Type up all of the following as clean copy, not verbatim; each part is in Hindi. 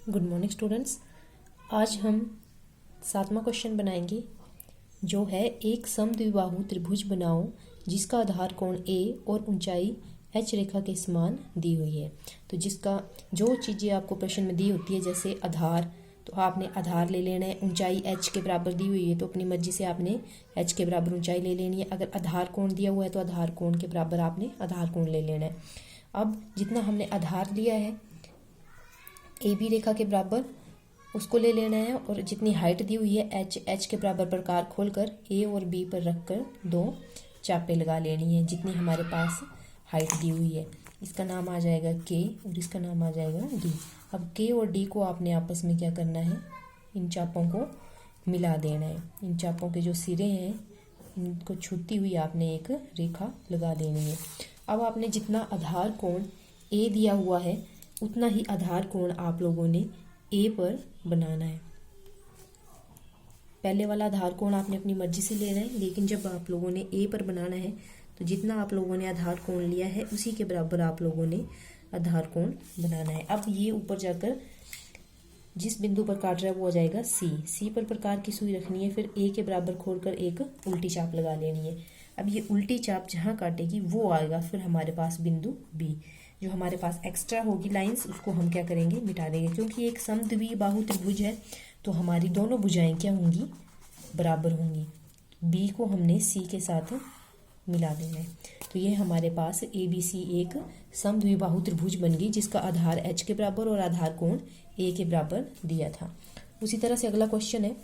Good morning students. आज हम 7वां क्वेश्चन बनाएंगे जो है एक समद्विबाहु त्रिभुज बनाओ जिसका आधार कोण ए और ऊंचाई एच रेखा के समान दी हुई है। तो जिसका जो चीज़ें आपको प्रश्न में दी होती है जैसे आधार, तो आपने आधार ले लेना है। ऊंचाई एच के बराबर दी हुई है तो अपनी मर्जी से आपने एच के बराबर ऊंचाई ले लेनी है। अगर आधार कोण दिया हुआ है तो आधार कोण के बराबर आपने आधार कोण ले लेना है। अब जितना हमने आधार लिया है ए बी रेखा के बराबर उसको ले लेना है, और जितनी हाइट दी हुई है एच के बराबर प्रकार खोलकर ए और बी पर रखकर दो चापे लगा लेनी है जितनी हमारे पास हाइट दी हुई है। इसका नाम आ जाएगा के और इसका नाम आ जाएगा डी। अब के और डी को आपने आपस में क्या करना है, इन चापों को मिला देना है। इन चापों के जो सिरे हैं इनको छूती हुई आपने एक रेखा लगा देनी है। अब आपने जितना आधार कोण ए दिया हुआ है उतना ही आधार कोण आप लोगों ने ए पर बनाना है। पहले वाला आधार कोण आपने अपनी मर्जी से लेना है, लेकिन जब आप लोगों ने ए पर बनाना है तो जितना आप लोगों ने आधार कोण लिया है उसी के बराबर आप लोगों ने आधार कोण बनाना है। अब ये ऊपर जाकर जिस बिंदु पर काट रहा है वो आ जाएगा सी पर प्रकार की सुई रखनी है, फिर ए के बराबर खोलकर एक उल्टी चाप लगा लेनी है। अब ये उल्टी चाप जहाँ काटेगी वो आएगा फिर हमारे पास बिंदु बी। जो हमारे पास एक्स्ट्रा होगी लाइंस उसको हम क्या करेंगे, मिटा देंगे, क्योंकि एक समद्विबाहु त्रिभुज है तो हमारी दोनों भुजाएं क्या होंगी, बराबर होंगी। बी को हमने सी के साथ मिला देना है। तो ये हमारे पास ए बी सी एक समद्विबाहु त्रिभुज बन गई जिसका आधार एच के बराबर और आधार कोण ए के बराबर दिया था। उसी तरह से अगला क्वेश्चन है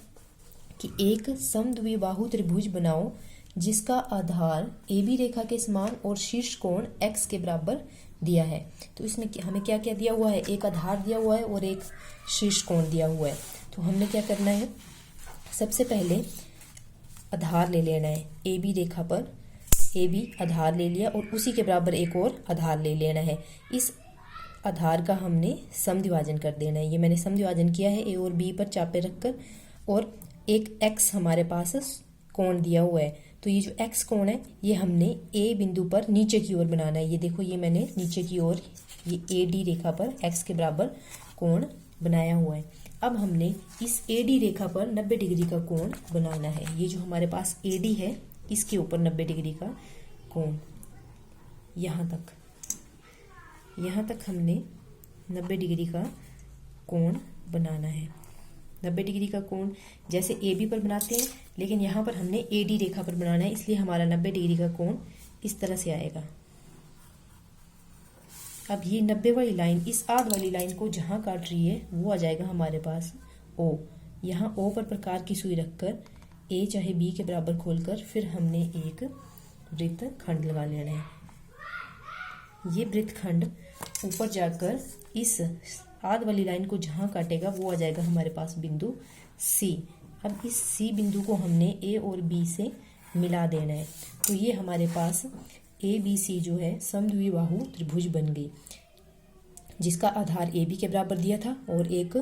कि एक समद्विबाहु त्रिभुज बनाओ जिसका आधार ए बी रेखा के समान और शीर्ष कोण एक्स के बराबर दिया है। तो इसमें हमें क्या क्या दिया हुआ है, एक आधार दिया हुआ है और एक शीर्ष कोण दिया हुआ है। तो हमने क्या करना है, सबसे पहले आधार ले लेना है। ए बी रेखा पर ए बी आधार ले लिया और उसी के बराबर एक और आधार ले लेना है। इस आधार का हमने समद्विभाजन कर देना है। ये मैंने समद्विभाजन किया है ए और बी पर चापे रखकर, और एक एक्स हमारे पास कोण दिया हुआ है। तो ये जो एक्स कोण है ये हमने ए बिंदु पर नीचे की ओर बनाना है। ये देखो ये मैंने नीचे की ओर ये ए डी रेखा पर एक्स के बराबर कोण बनाया हुआ है। अब हमने इस ए डी रेखा पर 90 डिग्री का कोण बनाना है। ये जो हमारे पास ए डी है इसके ऊपर 90 डिग्री का कोण, यहाँ तक हमने 90 डिग्री का कोण बनाना है। 90 डिग्री का कोण जैसे ए बी पर बनाते हैं, लेकिन यहाँ पर हमने ए डी रेखा पर बनाना है, इसलिए हमारा 90 डिग्री का कोण इस तरह से आएगा। अब ये 90 वाली लाइन इस आध वाली लाइन को जहाँ काट रही है वो आ जाएगा हमारे पास ओ। यहाँ ओ पर प्रकार की सुई रखकर ए चाहे बी के बराबर खोलकर फिर हमने एक वृत्त खंड लगा लेना है। ये वृत्त खंड ऊपर जाकर इस आध वाली लाइन को जहाँ काटेगा वो आ जाएगा हमारे पास बिंदु सी। अब इस सी बिंदु को हमने ए और बी से मिला देना है। तो ये हमारे पास ए बी सी जो है समद्विबाहु त्रिभुज बन गई जिसका आधार ए बी के बराबर दिया था और एक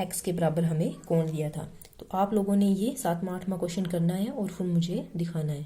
एक्स के बराबर हमें कोण दिया था। तो आप लोगों ने ये 7वां 8वां क्वेश्चन करना है और फिर मुझे दिखाना है।